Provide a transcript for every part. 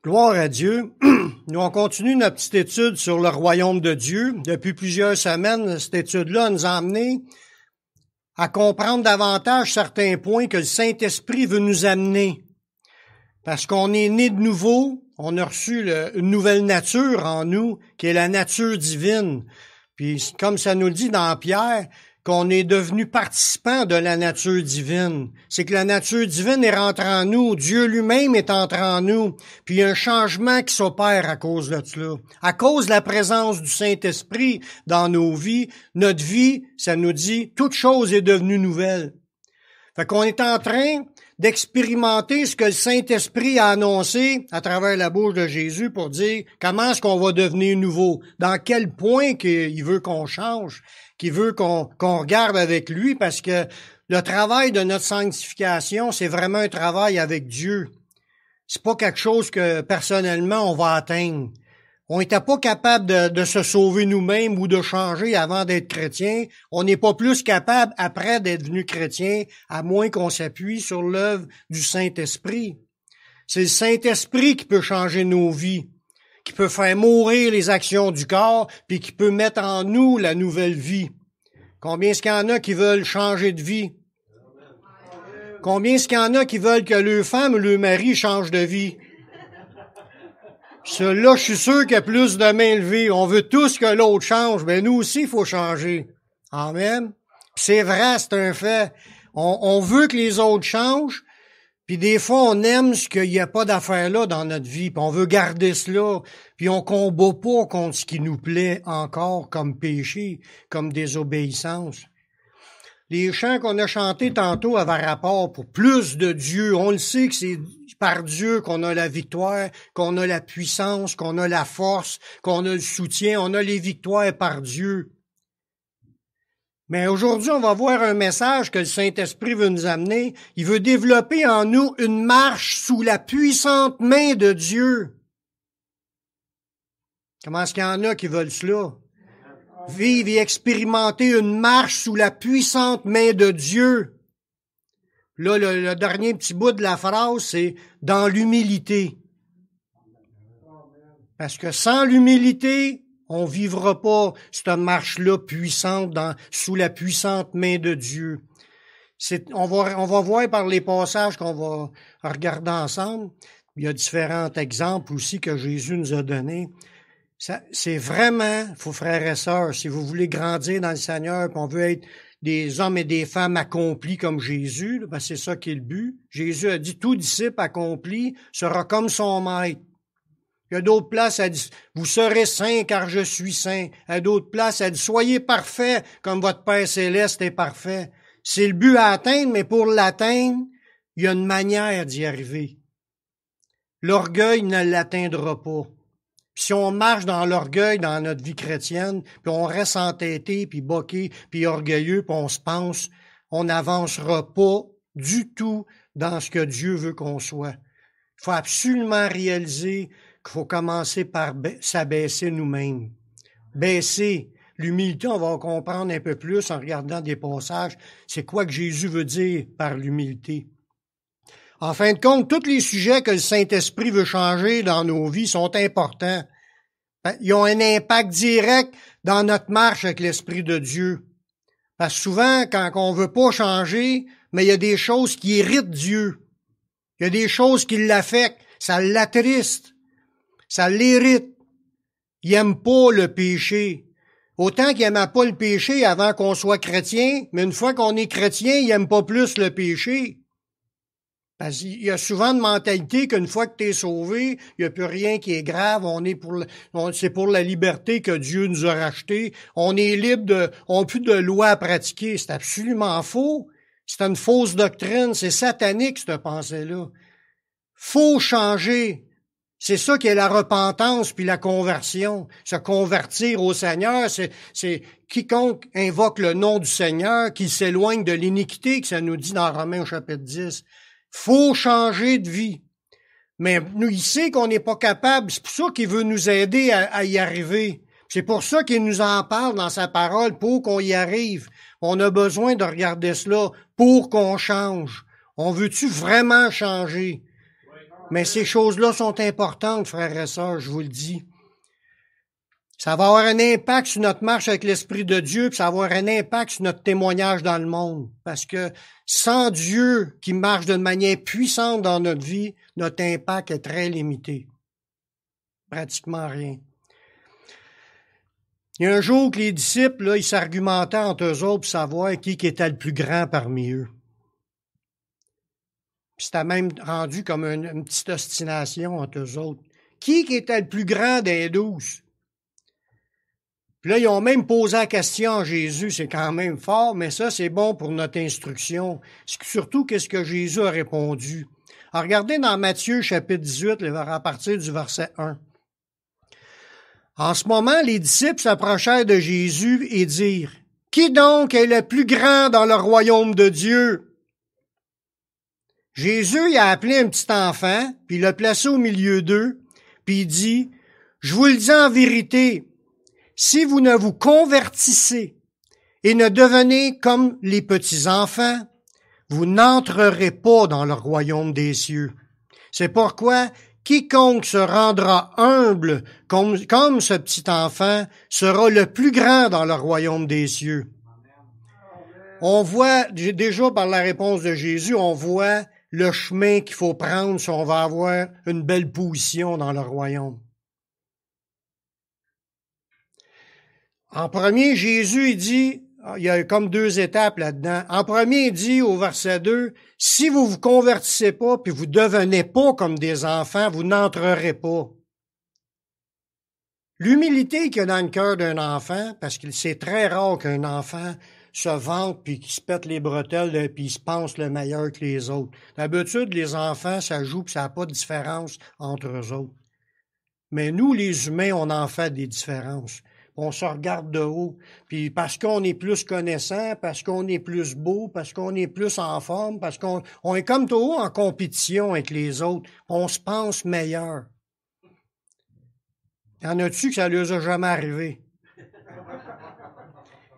Gloire à Dieu. Nous, on continue notre petite étude sur le royaume de Dieu. Depuis plusieurs semaines, cette étude-là nous a amené à comprendre davantage certains points que le Saint-Esprit veut nous amener. Parce qu'on est né de nouveau, on a reçu une nouvelle nature en nous, qui est la nature divine. Puis, comme ça nous le dit dans Pierre, qu'on est devenu participant de la nature divine. C'est que la nature divine est rentrée en nous, Dieu lui-même est entré en nous, puis il y a un changement qui s'opère à cause de cela. À cause de la présence du Saint-Esprit dans nos vies, notre vie, ça nous dit, toute chose est devenue nouvelle. Fait qu'on est en train d'expérimenter ce que le Saint-Esprit a annoncé à travers la bouche de Jésus pour dire comment est-ce qu'on va devenir nouveau, dans quel point qu'il veut qu'on change, qu'il veut qu'on regarde avec lui, parce que le travail de notre sanctification, c'est vraiment un travail avec Dieu. C'est pas quelque chose que personnellement on va atteindre. On n'était pas capable de se sauver nous-mêmes ou de changer avant d'être chrétien. On n'est pas plus capable après d'être devenu chrétien, à moins qu'on s'appuie sur l'œuvre du Saint-Esprit. C'est le Saint-Esprit qui peut changer nos vies, qui peut faire mourir les actions du corps, puis qui peut mettre en nous la nouvelle vie. Combien est-ce qu'il y en a qui veulent changer de vie? Combien est-ce qu'il y en a qui veulent que leur femme ou leur mari change de vie? Ceux-là, je suis sûr qu'il y a plus de mains levées. On veut tous que l'autre change, mais nous aussi, il faut changer. Amen. C'est vrai, c'est un fait. On veut que les autres changent, puis des fois, on aime ce qu'il n'y a pas d'affaires là dans notre vie, puis on veut garder cela, puis on combat pas contre ce qui nous plaît encore comme péché, comme désobéissance. Les chants qu'on a chantés tantôt avaient rapport pour plus de Dieu. On le sait que c'est par Dieu qu'on a la victoire, qu'on a la puissance, qu'on a la force, qu'on a le soutien. On a les victoires par Dieu. Mais aujourd'hui, on va voir un message que le Saint-Esprit veut nous amener. Il veut développer en nous une marche sous la puissante main de Dieu. Comment est-ce qu'il y en a qui veulent cela? Vivre et expérimenter une marche sous la puissante main de Dieu. Là, le dernier petit bout de la phrase, c'est « dans l'humilité ». Parce que sans l'humilité, on vivra pas cette marche-là puissante sous la puissante main de Dieu. On va voir par les passages qu'on va regarder ensemble. Il y a différents exemples aussi que Jésus nous a donnés. C'est vraiment, frères et sœurs, si vous voulez grandir dans le Seigneur, qu'on veut être des hommes et des femmes accomplis comme Jésus, ben c'est ça qui est le but. Jésus a dit, tout disciple accompli sera comme son maître. Il y a d'autres places, elle dit, vous serez saints car je suis saint. À d'autres places, elle dit, soyez parfaits comme votre Père céleste est parfait. C'est le but à atteindre, mais pour l'atteindre, il y a une manière d'y arriver. L'orgueil ne l'atteindra pas. Puis si on marche dans l'orgueil dans notre vie chrétienne, puis on reste entêté, puis boqué, puis orgueilleux, puis on se pense, on n'avancera pas du tout dans ce que Dieu veut qu'on soit. Il faut absolument réaliser qu'il faut commencer par s'abaisser nous-mêmes. Baisser. L'humilité, on va comprendre un peu plus en regardant des passages. C'est quoi que Jésus veut dire par l'humilité? En fin de compte, tous les sujets que le Saint-Esprit veut changer dans nos vies sont importants. Ils ont un impact direct dans notre marche avec l'Esprit de Dieu. Parce que souvent, quand on veut pas changer, mais il y a des choses qui irritent Dieu. Il y a des choses qui l'affectent. Ça l'attriste. Ça l'irrite. Il aime pas le péché. Autant qu'il n'aimait pas le péché avant qu'on soit chrétien, mais une fois qu'on est chrétien, il aime pas plus le péché. Parce qu'il y a souvent une mentalité qu'une fois que tu es sauvé, il n'y a plus rien qui est grave, c'est pour la liberté que Dieu nous a racheté. On est libre on n'a plus de loi à pratiquer. C'est absolument faux. C'est une fausse doctrine. C'est satanique, cette pensée-là. Faut changer. C'est ça qui est la repentance puis la conversion. Se convertir au Seigneur, c'est quiconque invoque le nom du Seigneur, qui s'éloigne de l'iniquité, que ça nous dit dans Romains au chapitre 10. Faut changer de vie. Mais nous, il sait qu'on n'est pas capable. C'est pour ça qu'il veut nous aider à y arriver. C'est pour ça qu'il nous en parle dans sa parole, pour qu'on y arrive. On a besoin de regarder cela pour qu'on change. On veut-tu vraiment changer? Mais ces choses-là sont importantes, frères et sœurs, je vous le dis. Ça va avoir un impact sur notre marche avec l'Esprit de Dieu, puis ça va avoir un impact sur notre témoignage dans le monde. Parce que sans Dieu qui marche d'une manière puissante dans notre vie, notre impact est très limité. Pratiquement rien. Il y a un jour que les disciples, là, ils s'argumentaient entre eux autres pour savoir qui était le plus grand parmi eux. Puis c'était même rendu comme une petite ostination entre eux autres. Qui était le plus grand des 12? Puis là, ils ont même posé la question à Jésus, c'est quand même fort, mais ça, c'est bon pour notre instruction. Surtout, qu'est-ce que Jésus a répondu? Alors, regardez dans Matthieu, chapitre 18, à partir du verset 1. En ce moment, les disciples s'approchèrent de Jésus et dirent, « Qui donc est le plus grand dans le royaume de Dieu? » Jésus il a appelé un petit enfant, puis il l'a placé au milieu d'eux, puis il dit, « Je vous le dis en vérité, si vous ne vous convertissez et ne devenez comme les petits-enfants, vous n'entrerez pas dans le royaume des cieux. C'est pourquoi quiconque se rendra humble comme ce petit enfant sera le plus grand dans le royaume des cieux. » On voit, déjà par la réponse de Jésus, on voit le chemin qu'il faut prendre si on va avoir une belle position dans le royaume. En premier, Jésus, il dit, il y a comme deux étapes là-dedans. En premier, il dit au verset 2, « Si vous vous convertissez pas, puis vous devenez pas comme des enfants, vous n'entrerez pas. » L'humilité qu'il y a dans le cœur d'un enfant, parce que c'est très rare qu'un enfant se vante puis qu'il se pète les bretelles puis il se pense le meilleur que les autres. D'habitude, les enfants, ça joue puis ça n'a pas de différence entre eux autres. Mais nous, les humains, on en fait des différences. On se regarde de haut, puis parce qu'on est plus connaissant, parce qu'on est plus beau, parce qu'on est plus en forme, parce qu'on est comme tout en compétition avec les autres, on se pense meilleur. Y en a-tu que ça leur a jamais arrivé?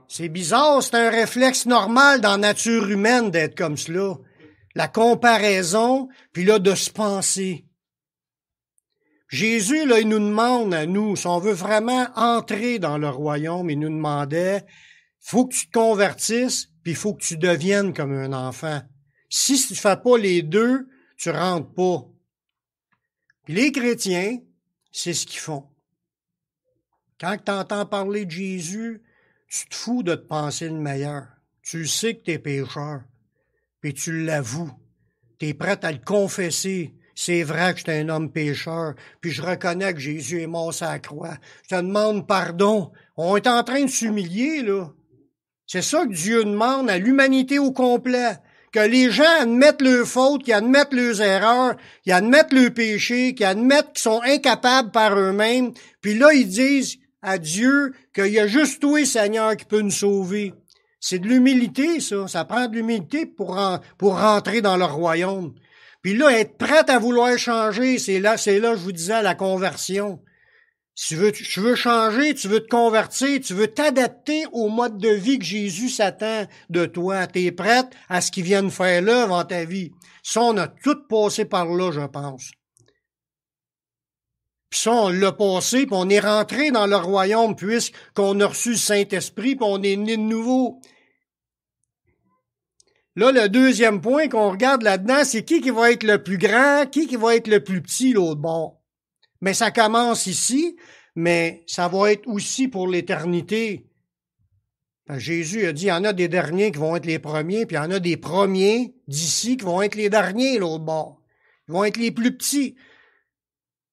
C'est bizarre, c'est un réflexe normal dans la nature humaine d'être comme cela. La comparaison, puis là, de se penser. Jésus, là, il nous demande à nous, si on veut vraiment entrer dans le royaume, il nous demandait, faut que tu te convertisses, puis il faut que tu deviennes comme un enfant. Si tu ne fais pas les deux, tu rentres pas. Puis les chrétiens, c'est ce qu'ils font. Quand tu entends parler de Jésus, tu te fous de te penser le meilleur. Tu sais que tu es pécheur, puis tu l'avoues. Tu es prêt à le confesser. C'est vrai que je suis un homme pécheur, puis je reconnais que Jésus est mort sur la croix. Je te demande pardon. On est en train de s'humilier, là. C'est ça que Dieu demande à l'humanité au complet. Que les gens admettent leurs fautes, qu'ils admettent leurs erreurs, qu'ils admettent leurs péchés, qu'ils admettent qu'ils sont incapables par eux-mêmes. Puis là, ils disent à Dieu qu'il y a juste toi, Seigneur, qui peut nous sauver. C'est de l'humilité, ça. Ça prend de l'humilité pour rentrer dans le royaume. Puis là, être prête à vouloir changer, c'est là, je vous disais, la conversion. Si tu veux changer, tu veux te convertir, tu veux t'adapter au mode de vie que Jésus s'attend de toi. Tu es prête à ce qu'il vienne faire l'œuvre en ta vie. Ça, on a tout passé par là, je pense. Puis ça, on l'a passé, puis on est rentré dans le royaume puisqu'on a reçu le Saint-Esprit, puis on est né de nouveau. Là, le deuxième point qu'on regarde là-dedans, c'est qui va être le plus grand, qui va être le plus petit, l'autre bord. Mais ça commence ici, mais ça va être aussi pour l'éternité. Jésus a dit, il y en a des derniers qui vont être les premiers, puis il y en a des premiers d'ici qui vont être les derniers, l'autre bord. Ils vont être les plus petits.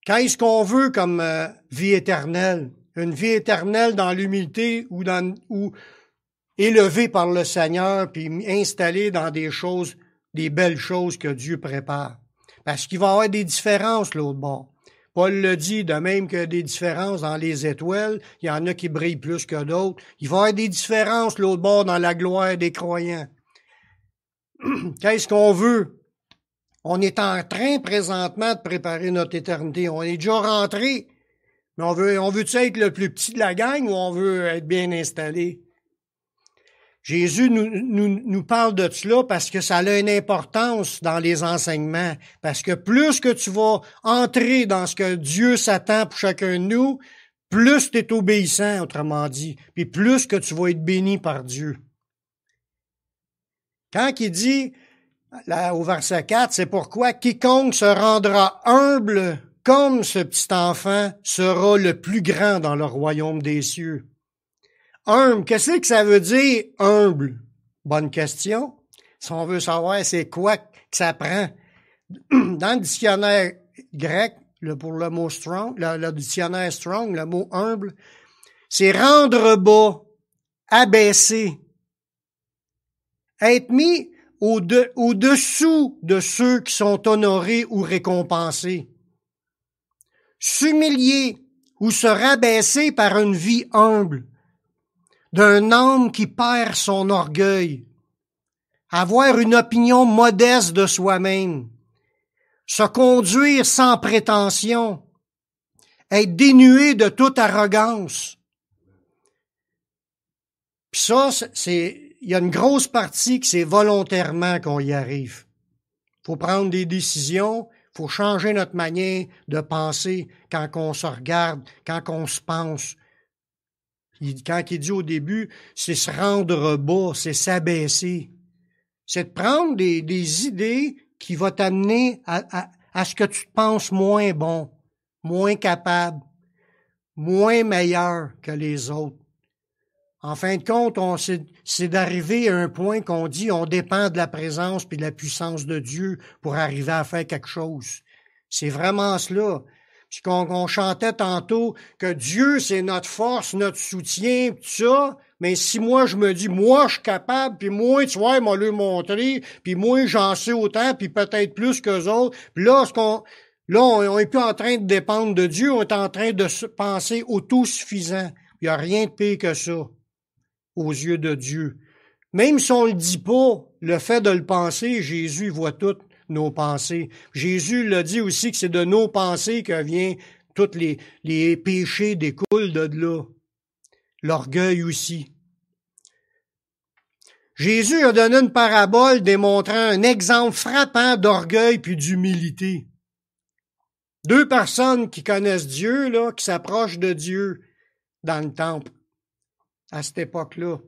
Qu'est-ce qu'on veut comme vie éternelle? Une vie éternelle dans l'humilité ou élevé par le Seigneur, puis installé dans des belles choses que Dieu prépare. Parce qu'il va y avoir des différences l'autre bord. Paul le dit, de même qu'il y a des différences dans les étoiles, il y en a qui brillent plus que d'autres. Il va y avoir des différences l'autre bord dans la gloire des croyants. Qu'est-ce qu'on veut? On est en train présentement de préparer notre éternité. On est déjà rentré. Mais on veut-tu être le plus petit de la gang ou on veut être bien installé? Jésus nous parle de cela parce que ça a une importance dans les enseignements. Parce que plus que tu vas entrer dans ce que Dieu s'attend pour chacun de nous, plus tu es obéissant, autrement dit, puis plus que tu vas être béni par Dieu. Quand il dit, là, au verset 4, c'est pourquoi quiconque se rendra humble comme ce petit enfant sera le plus grand dans le royaume des cieux. Humble, qu'est-ce que ça veut dire, humble? Bonne question. Si on veut savoir c'est quoi que ça prend. Dans le dictionnaire grec, pour le mot strong, le dictionnaire strong, le mot humble, c'est rendre bas, abaisser, être mis au-dessous de ceux qui sont honorés ou récompensés, s'humilier ou se rabaisser par une vie humble, d'un homme qui perd son orgueil, avoir une opinion modeste de soi-même, se conduire sans prétention, être dénué de toute arrogance. Puis ça, il y a une grosse partie que c'est volontairement qu'on y arrive. Faut prendre des décisions, faut changer notre manière de penser quand on se regarde, quand on se pense. Quand il dit au début, c'est se rendre bas, c'est s'abaisser. C'est de prendre des idées qui vont t'amener à ce que tu te penses moins bon, moins capable, moins meilleur que les autres. En fin de compte, c'est d'arriver à un point qu'on dit on dépend de la présence puis de la puissance de Dieu pour arriver à faire quelque chose. C'est vraiment cela. Puis qu'on chantait tantôt que Dieu, c'est notre force, notre soutien, tout ça. Mais si moi, je me dis, moi, je suis capable, puis moi, tu vois, il m'a le montré, puis moi, j'en sais autant, puis peut-être plus qu'eux autres. Puis là, on est plus en train de dépendre de Dieu, on est en train de se penser autosuffisant. Il n'y a rien de pire que ça aux yeux de Dieu. Même si on le dit pas, le fait de le penser, Jésus voit toutes nos pensées. Jésus l'a dit aussi que c'est de nos pensées que vient tous les péchés découlent de là. L'orgueil aussi. Jésus a donné une parabole démontrant un exemple frappant d'orgueil puis d'humilité. Deux personnes qui connaissent Dieu, là, qui s'approchent de Dieu dans le temple à cette époque-là.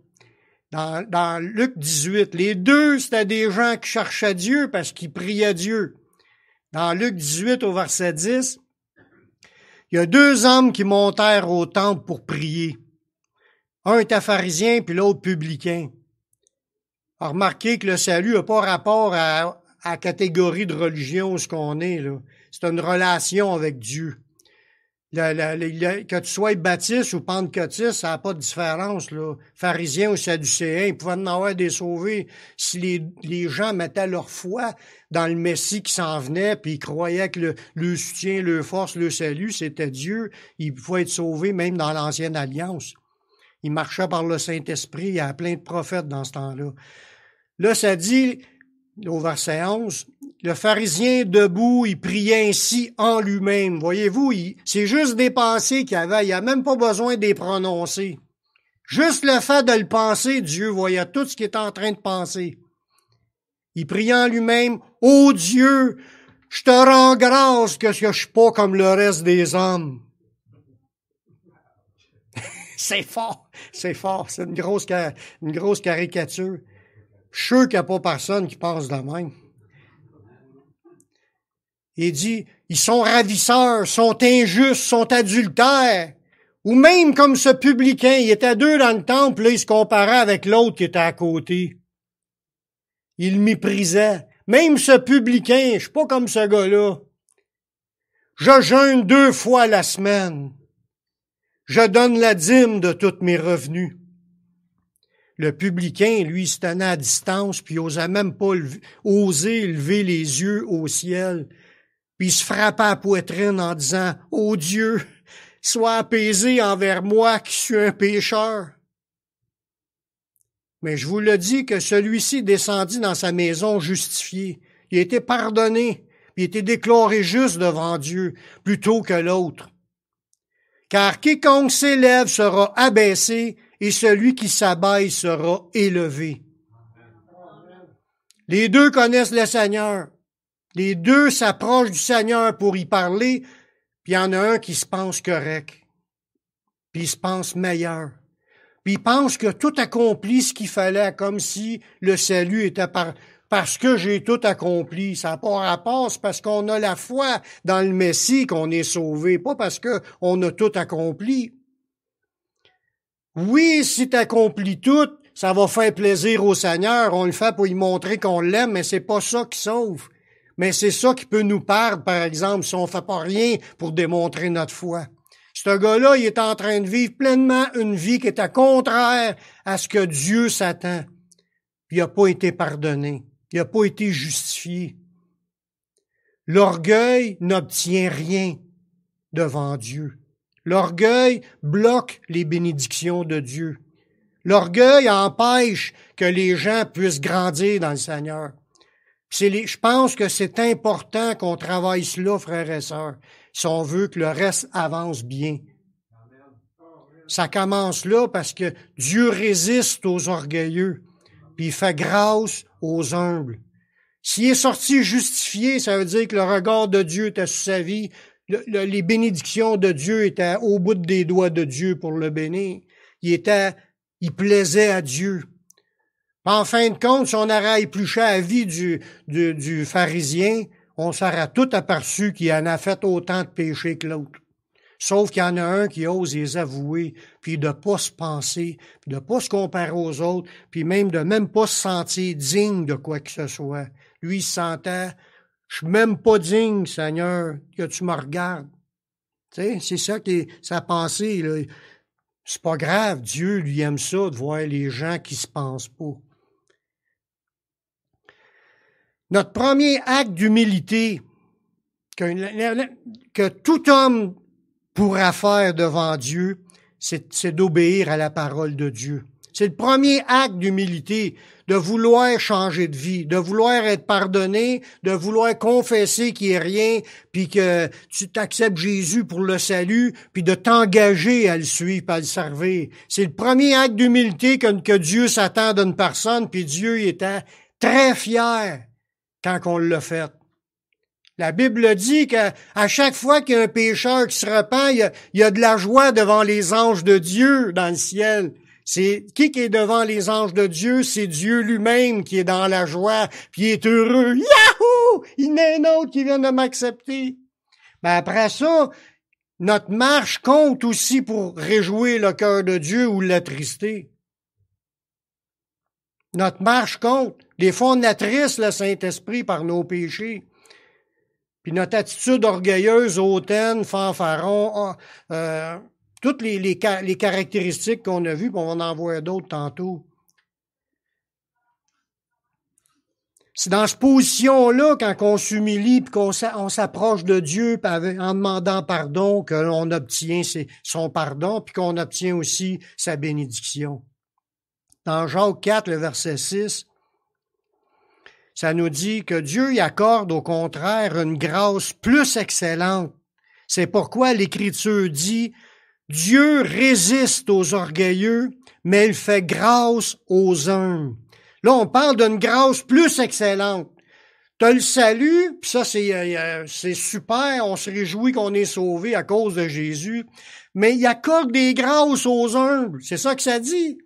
Dans Luc 18, les deux, c'était des gens qui cherchaient Dieu parce qu'ils priaient Dieu. Dans Luc 18, au verset 10, il y a deux hommes qui montèrent au temple pour prier. Un était pharisien, puis l'autre publicain. Remarquez que le salut n'a pas rapport à la catégorie de religion où ce qu'on est, là. C'est une relation avec Dieu. Que tu sois baptiste ou pentecôtiste, ça n'a pas de différence, là. Pharisien ou sadducéen, ils pouvaient en avoir des sauvés si les gens mettaient leur foi dans le Messie qui s'en venait, puis ils croyaient que le soutien, le force, le salut, c'était Dieu. Ils pouvaient être sauvés même dans l'Ancienne Alliance. Ils marchaient par le Saint-Esprit, il y a plein de prophètes dans ce temps-là. Là, ça dit, au verset 11, le pharisien debout, il priait ainsi en lui-même. Voyez-vous, c'est juste des pensées qu'il avait. Il n'a même pas besoin de les prononcer. Juste le fait de le penser, Dieu voyait tout ce qu'il est en train de penser. Il priait en lui-même, « Ô Dieu, je te rends grâce que je suis pas comme le reste des hommes. » C'est fort, c'est une grosse caricature. Je suis sûr qu'il n'y a pas personne qui pense de même. Il dit, ils sont ravisseurs, sont injustes, sont adultères. Ou même comme ce publicain, il était deux dans le temple, là, il se comparait avec l'autre qui était à côté. Il méprisait. Même ce publicain, je suis pas comme ce gars-là. Je jeûne 2 fois la semaine. Je donne la dîme de tous mes revenus. Le publicain, lui, se tenait à distance, puis il n'osait même pas oser lever les yeux au ciel. Puis il se frappait à la poitrine en disant, « Ô Dieu, sois apaisé envers moi qui suis un pécheur. » Mais je vous le dis que celui-ci descendit dans sa maison justifié. Il a été pardonné, puis il a été déclaré juste devant Dieu, plutôt que l'autre. Car quiconque s'élève sera abaissé, et celui qui s'abaisse sera élevé. Les deux connaissent le Seigneur. Les deux s'approchent du Seigneur pour y parler, puis il y en a un qui se pense correct, puis il se pense meilleur. Puis il pense que tout accompli ce qu'il fallait, comme si le salut était parce que j'ai tout accompli. Ça n'a pas rapport, c'est parce qu'on a la foi dans le Messie qu'on est sauvé, pas parce qu'on a tout accompli. Oui, si tu accomplis tout, ça va faire plaisir au Seigneur, on le fait pour lui montrer qu'on l'aime, mais c'est pas ça qui sauve. Mais c'est ça qui peut nous perdre, par exemple, si on fait pas rien pour démontrer notre foi. Ce gars-là, il est en train de vivre pleinement une vie qui était contraire à ce que Dieu s'attend. Puis il n'a pas été pardonné. Il n'a pas été justifié. L'orgueil n'obtient rien devant Dieu. L'orgueil bloque les bénédictions de Dieu. L'orgueil empêche que les gens puissent grandir dans le Seigneur. Je pense que c'est important qu'on travaille cela, frères et sœurs, si on veut que le reste avance bien. Ça commence là parce que Dieu résiste aux orgueilleux, puis il fait grâce aux humbles. S'il est sorti justifié, ça veut dire que le regard de Dieu était sur sa vie, les bénédictions de Dieu étaient au bout des doigts de Dieu pour le bénir. Il plaisait à Dieu. En fin de compte, si on aurait épluché la vie du pharisien, on s'aurait tout aperçu qu'il en a fait autant de péchés que l'autre. Sauf qu'il y en a un qui ose les avouer, puis de pas se penser, puis de pas se comparer aux autres, puis même de même pas se sentir digne de quoi que ce soit. Lui, il se sentait, je suis même pas digne, Seigneur, que tu me regardes. Tu sais, c'est ça qui est sa pensée, là. C'est pas grave, Dieu lui aime ça de voir les gens qui se pensent pas. Notre premier acte d'humilité que tout homme pourra faire devant Dieu, c'est d'obéir à la parole de Dieu. C'est le premier acte d'humilité, de vouloir changer de vie, de vouloir être pardonné, de vouloir confesser qu'il n'y a rien, puis que tu t'acceptes Jésus pour le salut, puis de t'engager à le suivre, à le servir. C'est le premier acte d'humilité que Dieu s'attend d'une personne, puis Dieu il était très fier quand on l'a fait. La Bible dit qu'à chaque fois qu'il y a un pécheur qui se repent, il y a de la joie devant les anges de Dieu dans le ciel. C'est qui est devant les anges de Dieu? C'est Dieu lui-même qui est dans la joie, puis il est heureux. Yahoo! Il y en a un autre qui vient de m'accepter. Mais après ça, notre marche compte aussi pour réjouir le cœur de Dieu ou l'attrister. Notre marche compte. Des fois, on attriste le Saint-Esprit par nos péchés. Puis notre attitude orgueilleuse, hautaine, fanfaron, toutes les caractéristiques qu'on a vues, puis on va en voir d'autres tantôt. C'est dans cette position-là, quand on s'humilie, puis qu'on s'approche de Dieu en demandant pardon, que l'on obtient son pardon, puis qu'on obtient aussi sa bénédiction. Dans Jacques 4, le verset 6, ça nous dit que Dieu y accorde au contraire une grâce plus excellente. C'est pourquoi l'Écriture dit « Dieu résiste aux orgueilleux, mais il fait grâce aux humbles. » Là, on parle d'une grâce plus excellente. Tu as le salut, puis ça, c'est super, on se réjouit qu'on est sauvé à cause de Jésus, mais il accorde des grâces aux humbles. C'est ça que ça dit.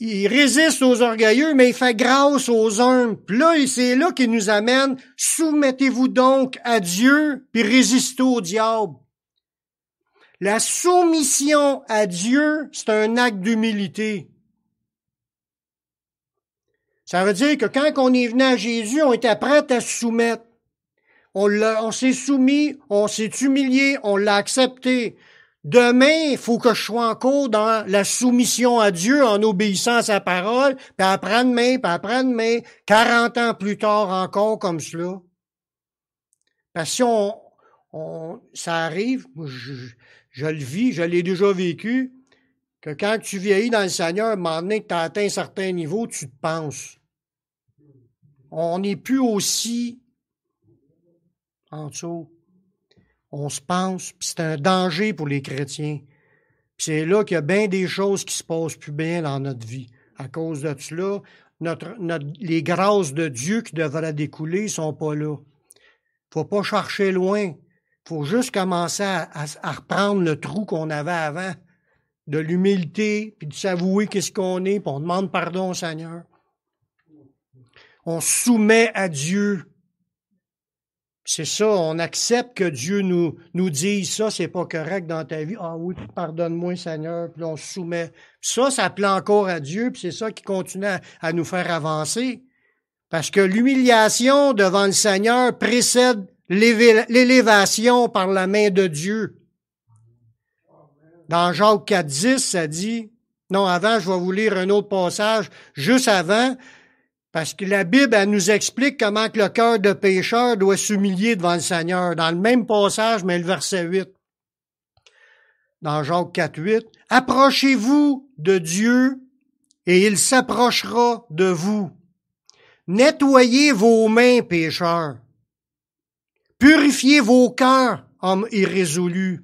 Il résiste aux orgueilleux, mais il fait grâce aux humbles. Puis là, c'est là qu'il nous amène, soumettez-vous donc à Dieu, puis résistez au diable. La soumission à Dieu, c'est un acte d'humilité. Ça veut dire que quand on est venu à Jésus, on était prêt à se soumettre. On s'est soumis, on s'est humilié, on l'a accepté. Demain, il faut que je sois encore dans la soumission à Dieu en obéissant à sa parole, puis après-demain, 40 ans plus tard encore comme cela. Parce que si ça arrive, je le vis, je l'ai déjà vécu, que quand tu vieillis dans le Seigneur, à un moment donné que tu as atteint un certain niveau, tu te penses. On n'est plus aussi en dessous. On se pense, puis c'est un danger pour les chrétiens. Puis c'est là qu'il y a bien des choses qui se passent plus bien dans notre vie. À cause de cela, les grâces de Dieu qui devraient découler sont pas là. Faut pas chercher loin. Faut juste commencer à reprendre le trou qu'on avait avant, de l'humilité, puis de s'avouer qu'est-ce qu'on est, puis on demande pardon au Seigneur. On se soumet à Dieu. C'est ça, on accepte que Dieu nous dise ça, c'est pas correct dans ta vie. Ah oui, pardonne-moi Seigneur, puis on se soumet. Ça plaît encore à Dieu, puis c'est ça qui continue à nous faire avancer. Parce que l'humiliation devant le Seigneur précède l'élévation par la main de Dieu. Dans Jacques 4,10, ça dit, non, avant, je vais vous lire un autre passage, juste avant, parce que la Bible, elle nous explique comment que le cœur de pécheur doit s'humilier devant le Seigneur. Dans le même passage, mais le verset 8. Dans Jacques 4,8, « Approchez-vous de Dieu, et il s'approchera de vous. Nettoyez vos mains, pécheurs. Purifiez vos cœurs, hommes irrésolus.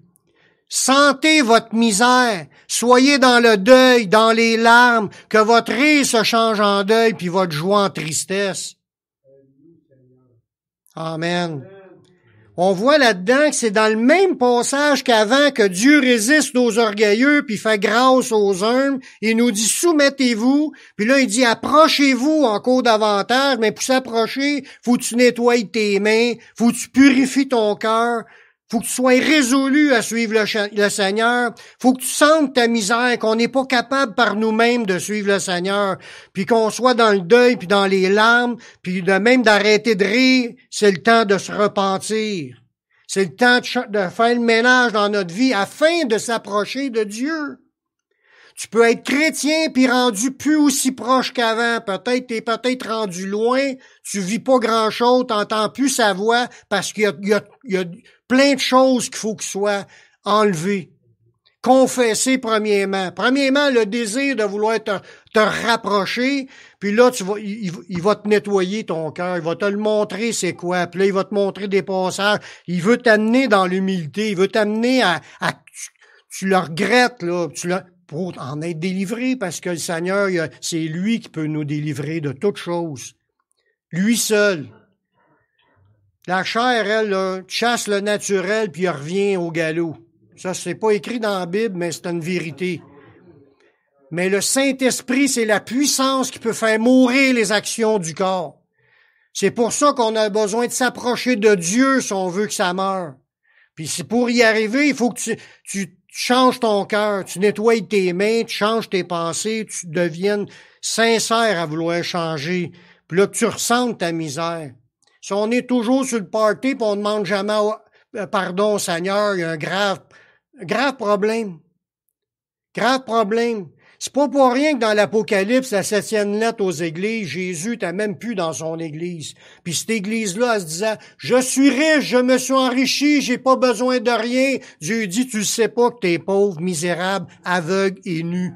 Sentez votre misère, soyez dans le deuil, dans les larmes, que votre rire se change en deuil, puis votre joie en tristesse. » Amen. On voit là-dedans que c'est dans le même passage qu'avant que Dieu résiste aux orgueilleux, puis fait grâce aux humbles. Il nous dit, soumettez-vous. Puis là, il dit, approchez-vous encore davantage. Mais pour s'approcher, faut que tu nettoies tes mains, faut que tu purifies ton cœur. Faut que tu sois résolu à suivre le Seigneur. Faut que tu sentes ta misère, qu'on n'est pas capable par nous-mêmes de suivre le Seigneur. Puis qu'on soit dans le deuil, puis dans les larmes, puis de même d'arrêter de rire, c'est le temps de se repentir. C'est le temps de faire le ménage dans notre vie afin de s'approcher de Dieu. Tu peux être chrétien puis rendu plus aussi proche qu'avant. Peut-être t'es peut-être rendu loin, tu vis pas grand-chose, t'entends plus sa voix parce qu'il y a plein de choses qu'il faut qu'il soit enlevées. Confesser premièrement. Premièrement, le désir de vouloir te rapprocher, puis là, il va te nettoyer ton cœur, il va te le montrer c'est quoi, puis là, il va te montrer des passages, il veut t'amener dans l'humilité, il veut t'amener à tu le regrettes, là, pour en être délivré, parce que le Seigneur, c'est lui qui peut nous délivrer de toutes choses. Lui seul. La chair, elle, là, chasse le naturel, puis elle revient au galop. Ça, c'est pas écrit dans la Bible, mais c'est une vérité. Mais le Saint-Esprit, c'est la puissance qui peut faire mourir les actions du corps. C'est pour ça qu'on a besoin de s'approcher de Dieu si on veut que ça meure. Puis c'est pour y arriver, il faut que tu changes ton cœur, tu nettoies tes mains, tu changes tes pensées, tu deviennes sincère à vouloir changer. Puis là, tu ressentes ta misère. Si on est toujours sur le party et on ne demande jamais pardon au Seigneur, il y a un grave problème. Grave problème. C'est pas pour rien que dans l'Apocalypse, la 7e lettre aux églises, Jésus n'était même plus dans son église. Puis cette église-là, elle se disait, je suis riche, je me suis enrichi, j'ai pas besoin de rien. Dieu dit, tu ne sais pas que t'es pauvre, misérable, aveugle et nu.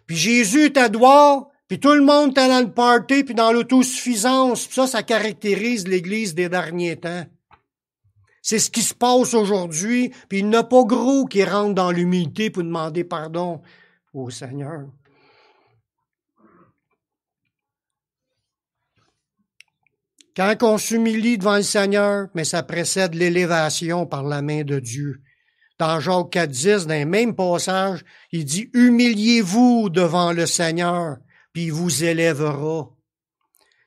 Puis Jésus était dehors, puis tout le monde était dans le party, puis dans l'autosuffisance. Puis ça caractérise l'église des derniers temps. C'est ce qui se passe aujourd'hui, puis il n'y en a pas gros qui rentrent dans l'humilité pour demander pardon au Seigneur. Quand on s'humilie devant le Seigneur, mais ça précède l'élévation par la main de Dieu. Dans Jacques 4,10, dans le même passage, il dit « Humiliez-vous devant le Seigneur, puis il vous élèvera. »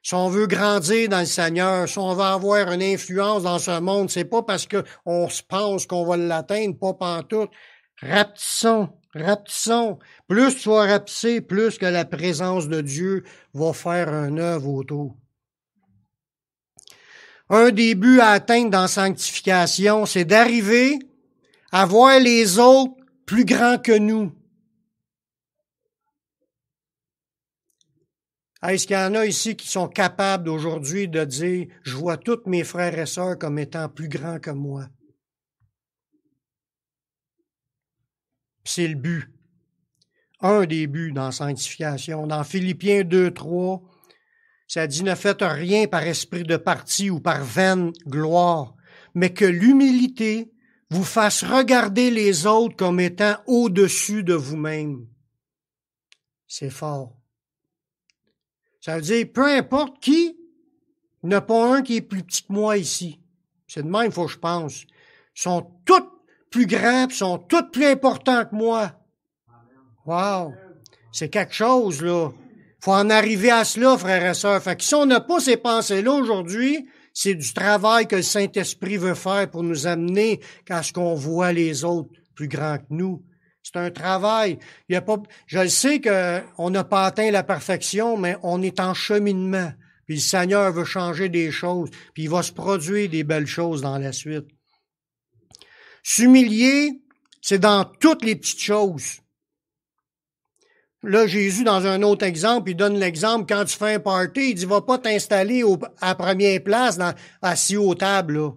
Si on veut grandir dans le Seigneur, si on veut avoir une influence dans ce monde, c'est pas parce qu'on se pense qu'on va l'atteindre, pas pantoute. Rapetissons. Plus tu vas rapetisser, plus que la présence de Dieu va faire un œuvre autour. Un des buts à atteindre dans la sanctification, c'est d'arriver à voir les autres plus grands que nous. Est-ce qu'il y en a ici qui sont capables aujourd'hui de dire « Je vois tous mes frères et sœurs comme étant plus grands que moi. » C'est le but. Un des buts dans la sanctification. Dans Philippiens 2:3, ça dit « Ne faites rien par esprit de parti ou par vaine gloire, mais que l'humilité vous fasse regarder les autres comme étant au-dessus de vous-même. C'est fort. Ça veut dire, peu importe qui, il n'y en a pas un qui est plus petit que moi ici. C'est de même, il faut que je pense. Ils sont tous plus grands, ils sont tous plus importants que moi. Wow! C'est quelque chose, là. Faut en arriver à cela, frères et sœurs. Fait que si on n'a pas ces pensées-là aujourd'hui, c'est du travail que le Saint-Esprit veut faire pour nous amener à ce qu'on voit les autres plus grands que nous. C'est un travail. Il y a pas, je sais qu'on n'a pas atteint la perfection, mais on est en cheminement. Puis le Seigneur veut changer des choses, puis il va se produire des belles choses dans la suite. S'humilier, c'est dans toutes les petites choses. Là, Jésus, dans un autre exemple, il donne l'exemple, quand tu fais un party, il dit, va pas t'installer à première place, assis aux tables, là.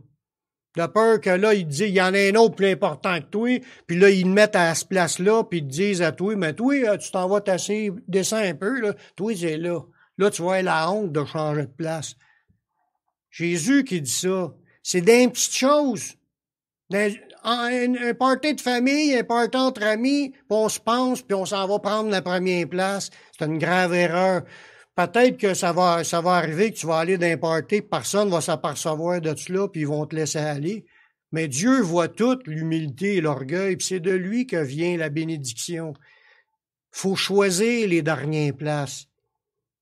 De peur que là, il dit, il y en a un autre plus important que toi, puis là, ils te mettent à cette place-là, puis ils te disent à toi, mais toi, tu t'en vas t'asseoir, descends un peu, là, toi, c'est là. Là, tu vois la honte de changer de place. Jésus qui dit ça, c'est des petites choses. Un party de famille, un party entre amis, puis on se pense, puis on s'en va prendre la première place. C'est une grave erreur. Peut-être que ça va arriver que tu vas aller dans un party, personne va s'apercevoir de cela, puis ils vont te laisser aller. Mais Dieu voit toute l'humilité et l'orgueil, puis c'est de lui que vient la bénédiction. Faut choisir les dernières places.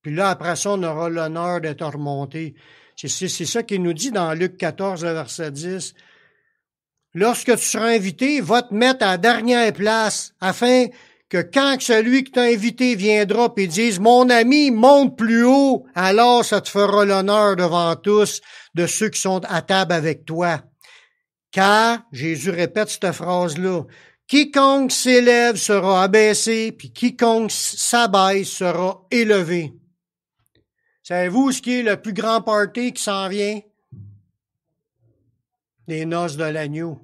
Puis là, après ça, on aura l'honneur d'être remonté. C'est ça qu'il nous dit dans Luc 14, verset 10. Lorsque tu seras invité, va te mettre à la dernière place, afin que quand celui qui t'a invité viendra et dise « Mon ami, monte plus haut », alors ça te fera l'honneur devant tous de ceux qui sont à table avec toi. Car, Jésus répète cette phrase-là, « Quiconque s'élève sera abaissé, puis quiconque s'abaisse sera élevé. » Savez-vous ce qui est le plus grand party qui s'en vient? Les noces de l'agneau.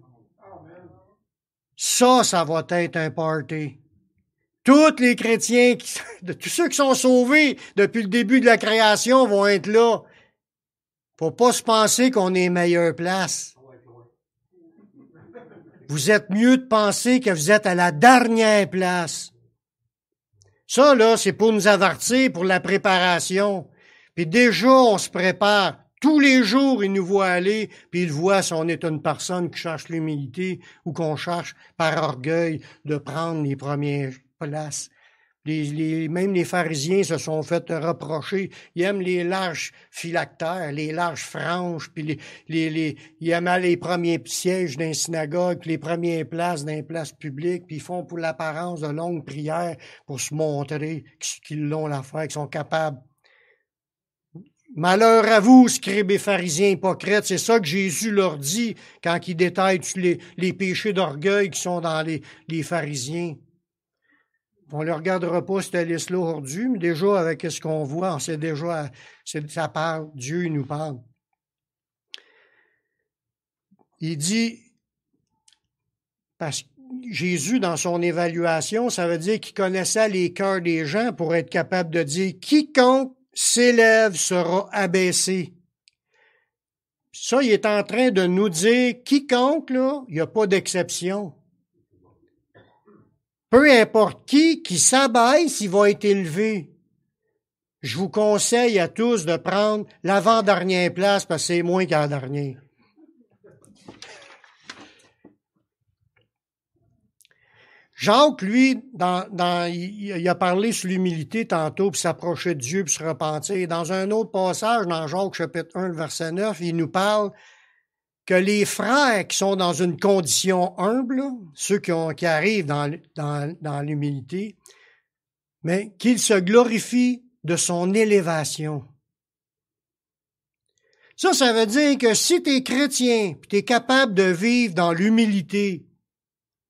Ça va être un party. Tous les chrétiens, tous ceux qui sont sauvés depuis le début de la création vont être là. Faut pas se penser qu'on est meilleure place. Vous êtes mieux de penser que vous êtes à la dernière place. Ça, là, c'est pour nous avertir pour la préparation. Puis déjà, on se prépare. Tous les jours, il nous voit aller, puis il voit si on est une personne qui cherche l'humilité ou qu'on cherche par orgueil de prendre les premières places. Même les pharisiens se sont fait reprocher. Ils aiment les larges phylactères, les larges franges, puis ils aiment les premiers sièges dans les synagogues, puis les premières places dans les places publiques, puis ils font pour l'apparence de longues prières pour se montrer qu'ils l'ont l'affaire, qu'ils sont capables. Malheur à vous, scribes et pharisiens hypocrites, c'est ça que Jésus leur dit quand il détaille tous les péchés d'orgueil qui sont dans les pharisiens. On ne le regardera pas cette liste-là aujourd'hui, mais déjà avec ce qu'on voit, on sait déjà, ça parle, Dieu il nous parle. Il dit, parce que Jésus, dans son évaluation, ça veut dire qu'il connaissait les cœurs des gens pour être capable de dire « Quiconque s'élève sera abaissé ». Ça, il est en train de nous dire « Quiconque, là, il n'y a pas d'exception ». Peu importe qui s'abaisse, il va être élevé. Je vous conseille à tous de prendre l'avant-dernière place parce que c'est moins qu'à la dernière. Jacques, lui, il a parlé sur l'humilité tantôt, puis s'approcher de Dieu, puis se repentir. Dans un autre passage, dans Jacques chapitre 1, verset 9, il nous parle que les frères qui sont dans une condition humble, ceux qui arrivent dans l'humilité, mais qu'ils se glorifient de son élévation. Ça veut dire que si tu es chrétien, puis tu es capable de vivre dans l'humilité,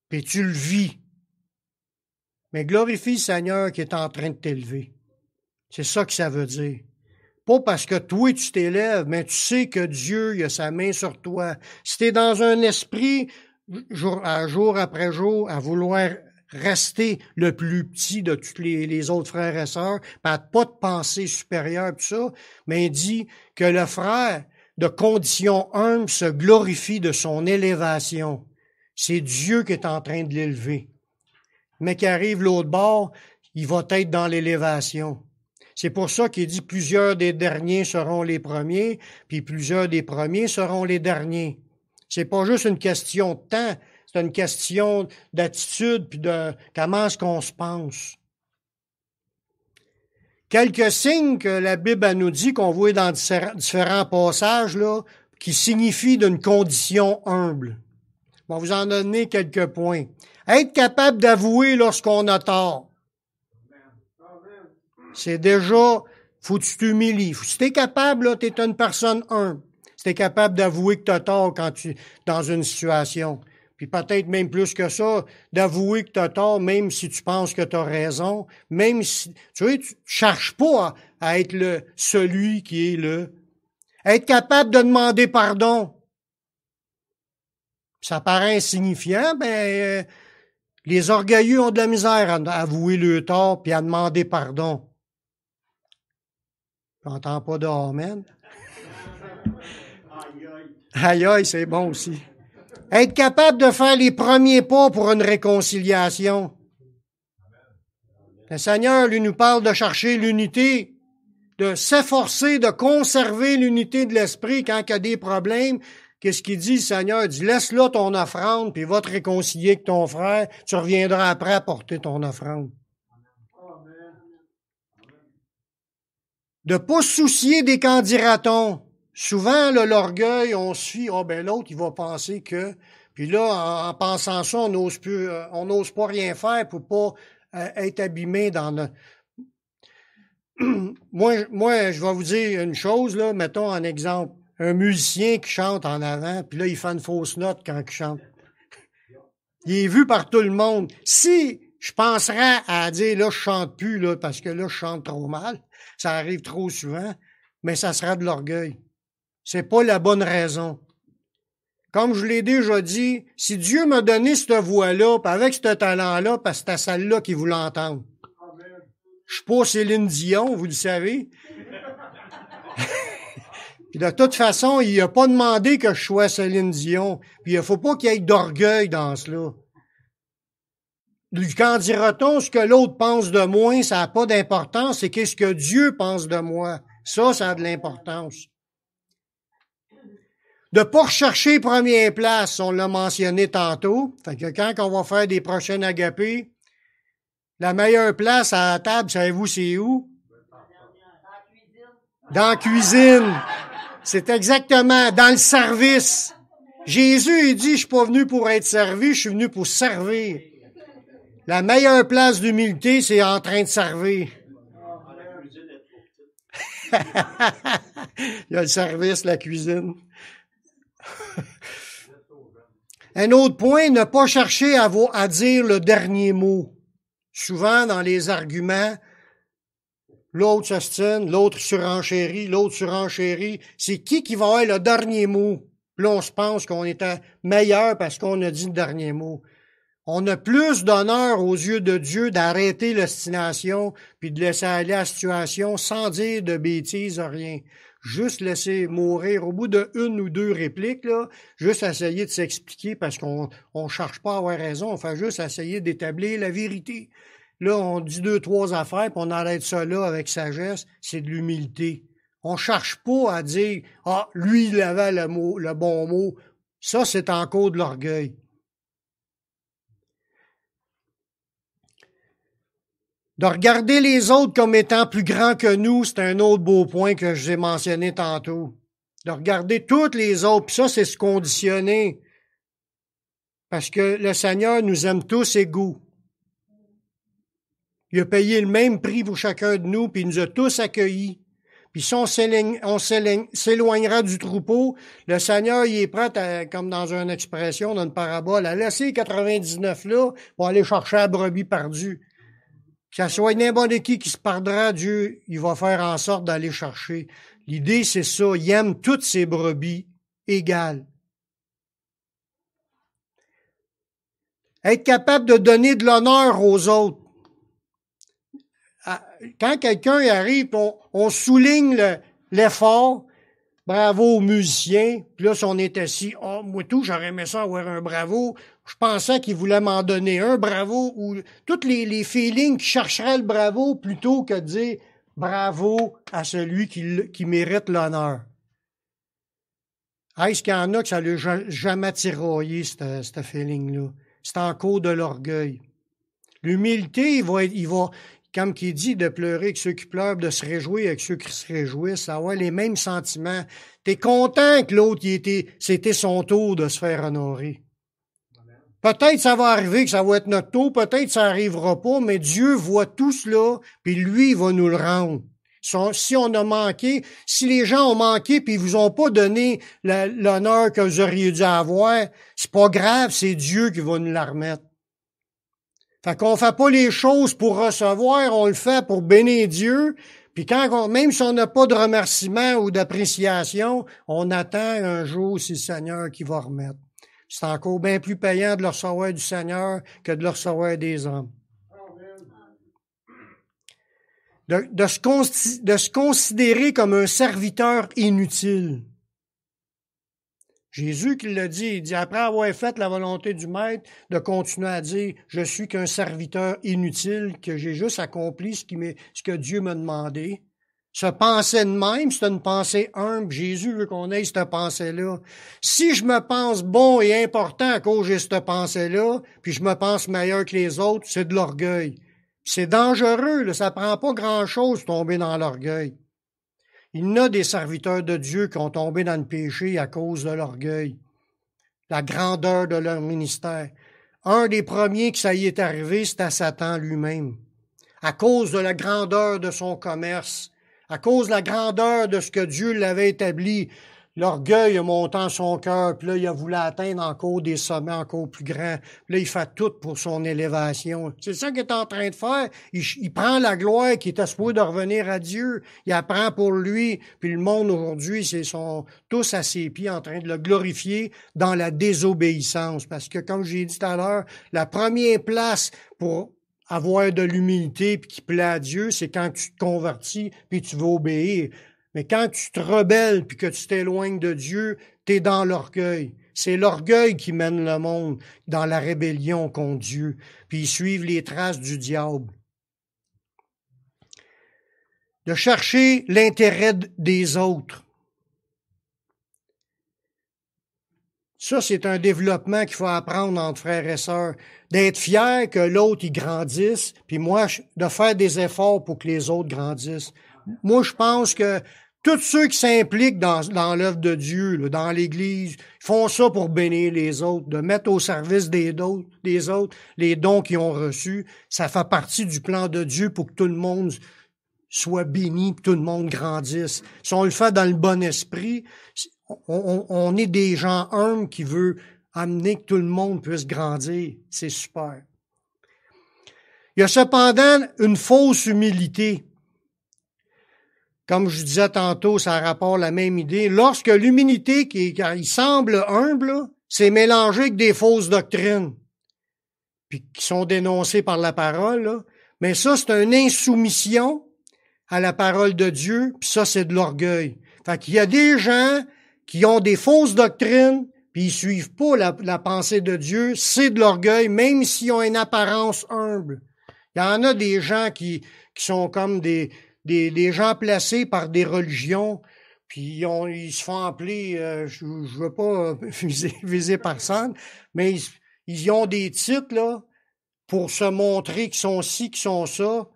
puis tu le vis, mais glorifie le Seigneur qui est en train de t'élever. C'est ça que ça veut dire. Pas parce que toi, tu t'élèves, mais tu sais que Dieu, il a sa main sur toi. Si tu es dans un esprit, jour après jour, à vouloir rester le plus petit de tous les autres frères et sœurs, pas de pensée supérieure, tout ça, mais il dit que le frère de condition humble se glorifie de son élévation. C'est Dieu qui est en train de l'élever. Mais qui arrive l'autre bord, il va être dans l'élévation. C'est pour ça qu'il dit plusieurs des derniers seront les premiers, puis plusieurs des premiers seront les derniers. C'est pas juste une question de temps, c'est une question d'attitude puis de comment est-ce qu'on se pense. Quelques signes que la Bible nous dit, qu'on voit dans différents passages, là, qui signifient d'une condition humble. On va vous en donner quelques points. Être capable d'avouer lorsqu'on a tort. C'est déjà, faut que tu t'humilies. Si t'es capable, là, t'es une personne humble. Si t'es capable d'avouer que t'as tort quand tu dans une situation. Puis peut-être même plus que ça, d'avouer que t'as tort, même si tu penses que t'as raison, même si, tu vois, tu cherches pas à être celui qui est le. Être capable de demander pardon. Ça paraît insignifiant, les orgueilleux ont de la misère à avouer le tort puis à demander pardon. J'entends pas de amen. Aïe aïe, c'est bon aussi. Être capable de faire les premiers pas pour une réconciliation. Le Seigneur, lui, nous parle de chercher l'unité, de s'efforcer de conserver l'unité de l'esprit quand il y a des problèmes. Qu'est-ce qu'il dit, le Seigneur? Il dit, laisse là ton offrande, puis va te réconcilier avec ton frère. Tu reviendras après apporter ton offrande. De pas se soucier des qu'en dira-t-on. Souvent, là, l'orgueil, on se fie, l'autre, il va penser que... Puis là, en pensant ça, on n'ose pas rien faire pour pas être abîmé dans notre... Moi, je vais vous dire une chose, là, mettons en exemple, un musicien qui chante en avant, puis là, il fait une fausse note quand il chante. Il est vu par tout le monde. Si je penserais à dire, là, je chante plus, là, parce que là, je chante trop mal, ça arrive trop souvent, mais ça sera de l'orgueil. C'est pas la bonne raison. Comme je l'ai déjà dit, si Dieu m'a donné cette voix-là, puis avec ce talent-là, parce que c'est celle-là qui voulait entendre. Je suis pas Céline Dion, vous le savez. Puis de toute façon, il a pas demandé que je sois Céline Dion. Puis il faut pas qu'il y ait d'orgueil dans cela. Quand dira-t-on ce que l'autre pense de moi, ça n'a pas d'importance, c'est qu'est-ce que Dieu pense de moi. Ça a de l'importance. De pas rechercher première place, on l'a mentionné tantôt. Fait que quand on va faire des prochaines agapés, la meilleure place à la table, savez-vous c'est où? Dans la cuisine. C'est exactement dans le service. Jésus, il dit, je suis pas venu pour être servi, je suis venu pour servir. La meilleure place d'humilité, c'est en train de servir. Il y a le service, la cuisine. Un autre point, ne pas chercher à dire le dernier mot. Souvent, dans les arguments, l'autre s'ostine, l'autre surenchérit, C'est qui va avoir le dernier mot? Puis là, on se pense qu'on était meilleur parce qu'on a dit le dernier mot. On a plus d'honneur aux yeux de Dieu d'arrêter l'ostination puis de laisser aller la situation sans dire de bêtises, rien. Juste laisser mourir. Au bout de une ou deux répliques, là, juste essayer de s'expliquer parce qu'on cherche pas à avoir raison, on fait juste essayer d'établir la vérité. Là, on dit 2-3 affaires, puis on arrête ça là avec sagesse, c'est de l'humilité. On cherche pas à dire « Ah, lui, il avait le bon mot ». Ça, c'est encore de l'orgueil. De regarder les autres comme étant plus grands que nous, c'est un autre beau point que j'ai mentionné tantôt. De regarder toutes les autres, puis ça, c'est se conditionner. Parce que le Seigneur nous aime tous égaux. Il a payé le même prix pour chacun de nous, puis il nous a tous accueillis. Puis si on s'éloignera du troupeau, le Seigneur, il est prêt, comme dans une expression, dans une parabole, à laisser 99 là pour aller chercher la brebis perdue. Que ça soit n'importe qui se perdra, Dieu, il va faire en sorte d'aller chercher. L'idée, c'est ça. Il aime toutes ses brebis égales. Être capable de donner de l'honneur aux autres. Quand quelqu'un arrive, on souligne l'effort, bravo aux musiciens. Puis là, si on est assis, oh, moi tout, j'aurais aimé ça avoir un bravo. Je pensais qu'il voulait m'en donner un bravo, ou tous les feelings qui chercheraient le bravo plutôt que de dire bravo à celui qui mérite l'honneur. Est-ce qu'il y en a que ça ne l'a jamais tiraillé, ce feeling-là? C'est encore de l'orgueil. L'humilité, il va, comme qui dit, de pleurer avec ceux qui pleurent, de se réjouir avec ceux qui se réjouissent, avoir les mêmes sentiments. T'es content que l'autre, c'était son tour de se faire honorer. Peut-être ça va arriver, que ça va être notre tour, peut-être ça arrivera pas, mais Dieu voit tout cela, puis lui, il va nous le rendre. Si on a manqué, si les gens ont manqué puis ils vous ont pas donné l'honneur que vous auriez dû avoir, c'est pas grave, c'est Dieu qui va nous la remettre. Fait qu'on fait pas les choses pour recevoir, on le fait pour bénir Dieu. Puis même si on n'a pas de remerciement ou d'appréciation, on attend un jour, c'est le Seigneur qui va remettre. C'est encore bien plus payant de le recevoir du Seigneur que de le recevoir des hommes. De se considérer comme un serviteur inutile. Jésus qui l'a dit, il dit, après avoir fait la volonté du Maître, de continuer à dire, je suis qu'un serviteur inutile, que j'ai juste accompli ce que Dieu m'a demandé. Se penser de même, c'est une pensée humble. Jésus veut qu'on ait cette pensée-là. Si je me pense bon et important à cause de cette pensée-là, puis je me pense meilleur que les autres, c'est de l'orgueil. C'est dangereux, là, ça prend pas grand-chose de tomber dans l'orgueil. Il y en a des serviteurs de Dieu qui ont tombé dans le péché à cause de l'orgueil, la grandeur de leur ministère. Un des premiers que ça y est arrivé, c'était Satan lui-même. À cause de la grandeur de son commerce, à cause de la grandeur de ce que Dieu l'avait établi, l'orgueil a monté en son cœur, puis là, il a voulu atteindre encore des sommets encore plus grands. Puis là, il fait tout pour son élévation. C'est ça qu'il est en train de faire. Il prend la gloire qui était supposée de revenir à Dieu. Il apprend pour lui. Puis le monde aujourd'hui, sont tous à ses pieds en train de le glorifier dans la désobéissance. Parce que, comme j'ai dit tout à l'heure, la première place pour avoir de l'humilité puis qui plaît à Dieu, c'est quand tu te convertis puis tu veux obéir. Mais quand tu te rebelles puis que tu t'éloignes de Dieu, t'es dans l'orgueil. C'est l'orgueil qui mène le monde dans la rébellion contre Dieu. Puis ils suivent les traces du diable. De chercher l'intérêt des autres. Ça, c'est un développement qu'il faut apprendre entre frères et sœurs. D'être fier que l'autre, il grandisse, puis moi, de faire des efforts pour que les autres grandissent. Moi, je pense que tous ceux qui s'impliquent dans l'œuvre de Dieu, là, dans l'Église, font ça pour bénir les autres, de mettre au service des autres les dons qu'ils ont reçus. Ça fait partie du plan de Dieu pour que tout le monde soit béni, que tout le monde grandisse. Si on le fait dans le bon esprit, on est des gens humbles qui veulent amener que tout le monde puisse grandir. C'est super. Il y a cependant une fausse humilité. Comme je disais tantôt, ça rapporte la même idée. Lorsque l'humilité, il semble humble, c'est mélangé avec des fausses doctrines, puis qui sont dénoncées par la parole. Là. Mais ça, c'est une insoumission à la parole de Dieu, puis ça, c'est de l'orgueil. Fait qu'il y a des gens qui ont des fausses doctrines, puis ils suivent pas la pensée de Dieu, c'est de l'orgueil, même s'ils ont une apparence humble. Il y en a des gens qui sont comme des gens placés par des religions, puis ils se font appeler, je veux pas viser personne, mais ils ont des titres là pour se montrer qu'ils sont ci, qu'ils sont ça,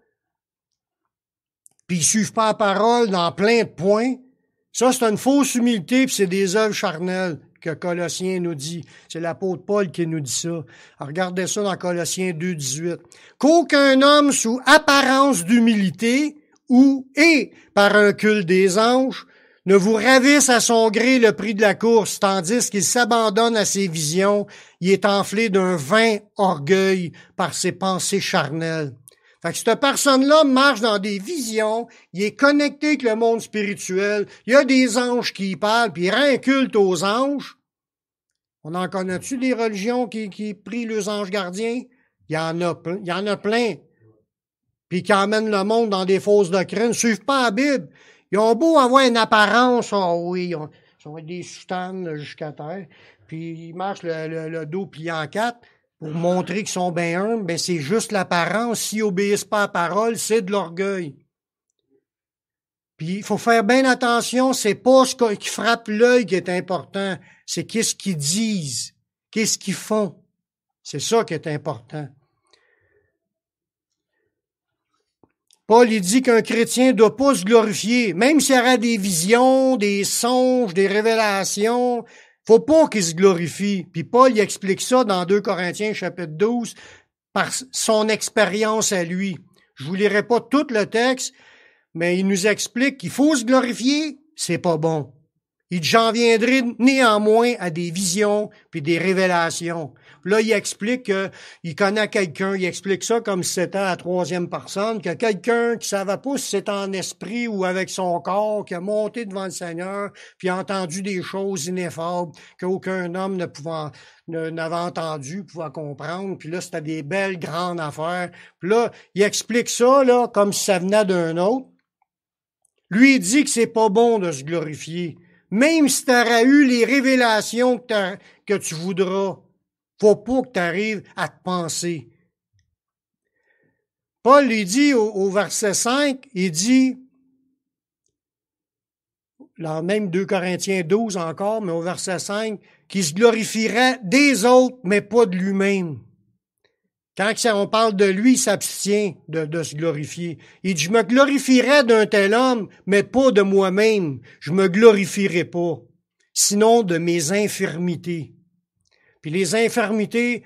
puis ils suivent pas la parole dans plein de points. Ça, c'est une fausse humilité, puis c'est des œuvres charnelles que Colossiens nous dit. C'est l'apôtre Paul qui nous dit ça. Alors, regardez ça dans Colossiens 2,18. Qu'aucun homme sous apparence d'humilité et par un culte des anges ne vous ravisse à son gré le prix de la course, tandis qu'il s'abandonne à ses visions, il est enflé d'un vain orgueil par ses pensées charnelles. Fait que cette personne-là marche dans des visions, il est connecté avec le monde spirituel, il y a des anges qui y parlent, puis il rend un culte aux anges. On en connaît-tu des religions qui prient les anges gardiens? Il y en a plein. Puis qui emmènent le monde dans des fausses doctrines, ne suivent pas la Bible. Ils ont beau avoir une apparence, oh oui, ils ont des soutanes jusqu'à terre, puis ils marchent le dos plié en quatre pour montrer qu'ils sont bien humbles, ben c'est juste l'apparence. S'ils obéissent pas à la parole, c'est de l'orgueil. Puis il faut faire bien attention, c'est pas ce qui frappe l'œil qui est important, c'est qu'est-ce qu'ils disent, qu'est-ce qu'ils font. C'est ça qui est important. Paul, il dit qu'un chrétien ne doit pas se glorifier, même s'il y aura des visions, des songes, des révélations, faut pas qu'il se glorifie. Puis Paul, il explique ça dans 2 Corinthiens, chapitre 12, par son expérience à lui. Je vous lirai pas tout le texte, mais il nous explique qu'il faut se glorifier, c'est pas bon. Il dit, j'en viendrai néanmoins à des visions puis des révélations. Là, il explique qu'il connaît quelqu'un, il explique ça comme si c'était à la troisième personne, que quelqu'un qui savait pas si c'était en esprit ou avec son corps, qui a monté devant le Seigneur, puis a entendu des choses ineffables qu'aucun homme n'avait entendu, pouvait comprendre. Puis là, c'était des belles grandes affaires. Puis là, il explique ça là comme si ça venait d'un autre. Lui, il dit que c'est pas bon de se glorifier. Même si tu auras eu les révélations que tu voudras, faut pas que tu arrives à te penser. Paul, il dit au verset 5, il dit, là même 2 Corinthiens 12 encore, mais au verset 5, qu'il se glorifierait des autres, mais pas de lui-même. Quand on parle de lui, il s'abstient de se glorifier. Il dit, je me glorifierais d'un tel homme, mais pas de moi-même. Je me glorifierai pas, sinon de mes infirmités. Puis les infirmités,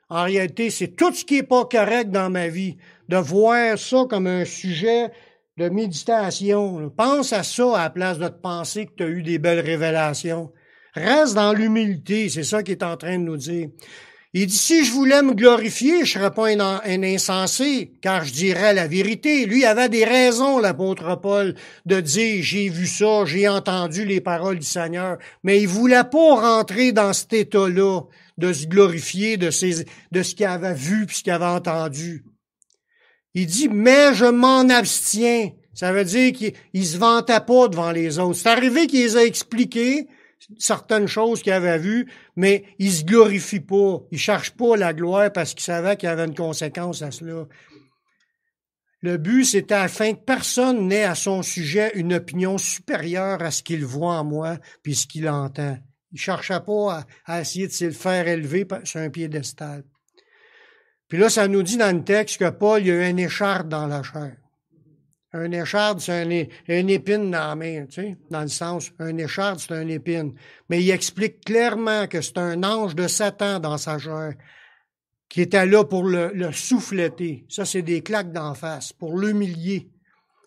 en réalité, c'est tout ce qui est pas correct dans ma vie. De voir ça comme un sujet de méditation. Pense à ça à la place de te penser que tu as eu des belles révélations. Reste dans l'humilité, c'est ça qu'il est en train de nous dire. Il dit, si je voulais me glorifier, je serais pas un insensé, car je dirais la vérité. Lui, il avait des raisons, l'apôtre Paul, de dire, j'ai vu ça, j'ai entendu les paroles du Seigneur. Mais il voulait pas rentrer dans cet état-là, de se glorifier de ce qu'il avait vu puis ce qu'il avait entendu. Il dit, mais je m'en abstiens. Ça veut dire qu'il se vantait pas devant les autres. C'est arrivé qu'il les a expliqués, certaines choses qu'il avait vues, mais il se glorifie pas. Il cherche pas la gloire parce qu'il savait qu'il y avait une conséquence à cela. Le but, c'était afin que personne n'ait à son sujet une opinion supérieure à ce qu'il voit en moi puis ce qu'il entend. Il cherchait pas à essayer de se le faire élever sur un piédestal. Puis là, ça nous dit dans le texte que Paul, il y a eu un écharde dans la chair. Un écharde, c'est une épine dans la main, tu sais, dans le sens, un écharde, c'est une épine. Mais il explique clairement que c'est un ange de Satan dans sa chair qui était là pour le souffleter. Ça, c'est des claques d'en face, pour l'humilier.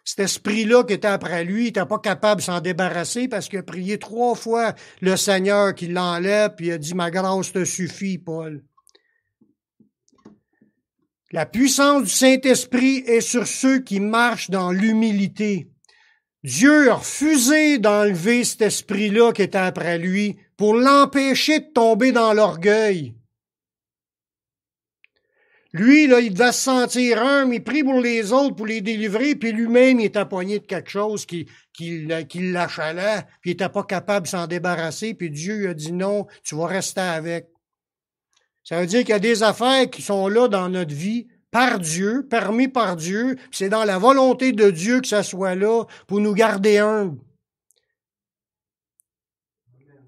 Cet esprit-là qui était après lui, il n'était pas capable de s'en débarrasser parce qu'il a prié 3 fois le Seigneur qui l'enlève, puis il a dit, ma grâce te suffit, Paul. La puissance du Saint-Esprit est sur ceux qui marchent dans l'humilité. Dieu a refusé d'enlever cet esprit-là qui était après lui pour l'empêcher de tomber dans l'orgueil. Lui, là, il devait se sentir humble, il prie pour les autres, pour les délivrer, puis lui-même, il était poigné de quelque chose qui l'achalait, puis il n'était pas capable de s'en débarrasser, puis Dieu lui a dit non, tu vas rester avec. Ça veut dire qu'il y a des affaires qui sont là dans notre vie, par Dieu, permis par Dieu, puis c'est dans la volonté de Dieu que ça soit là pour nous garder humbles.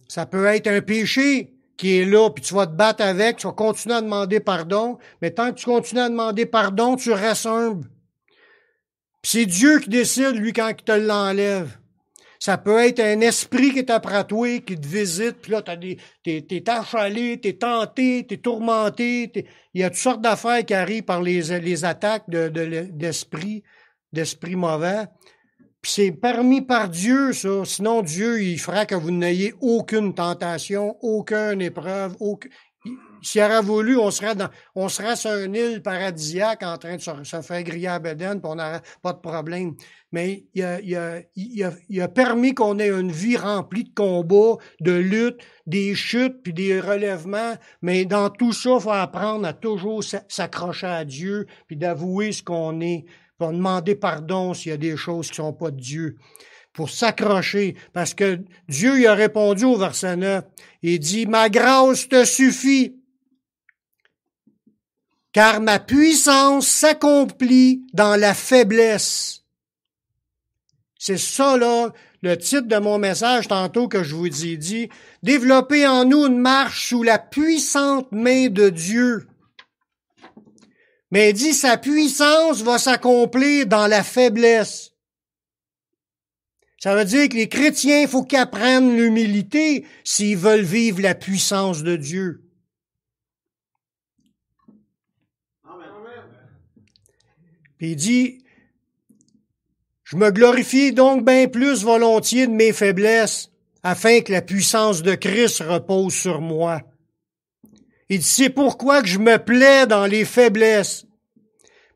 Ça peut être un péché qui est là, puis tu vas te battre avec, tu vas continuer à demander pardon, mais tant que tu continues à demander pardon, tu restes humble. Puis c'est Dieu qui décide, lui, quand il te l'enlève. Ça peut être un esprit qui est après toi, qui te visite, puis là, t'es achalé, t'es tenté, t'es tourmenté, il y a toutes sortes d'affaires qui arrivent par les attaques d'esprit mauvais. Puis c'est permis par Dieu, ça. Sinon, Dieu, il fera que vous n'ayez aucune tentation, aucune épreuve, S'il aurait voulu, on serait sur une île paradisiaque en train de se faire griller à Bédène, puis on n'aurait pas de problème. Mais il a permis qu'on ait une vie remplie de combats, de luttes, des chutes, puis des relèvements. Mais dans tout ça, il faut apprendre à toujours s'accrocher à Dieu, puis d'avouer ce qu'on est. Il va demander pardon s'il y a des choses qui sont pas de Dieu. Pour s'accrocher, parce que Dieu il a répondu au verset 9. Il dit, ma grâce te suffit, car ma puissance s'accomplit dans la faiblesse. C'est ça, là, le titre de mon message tantôt que je vous ai dit. Développer en nous une marche sous la puissante main de Dieu. Mais il dit, sa puissance va s'accomplir dans la faiblesse. Ça veut dire que les chrétiens, il faut qu'ils apprennent l'humilité s'ils veulent vivre la puissance de Dieu. Amen. Puis il dit, je me glorifie donc bien plus volontiers de mes faiblesses, afin que la puissance de Christ repose sur moi. Il dit, c'est pourquoi que je me plais dans les faiblesses.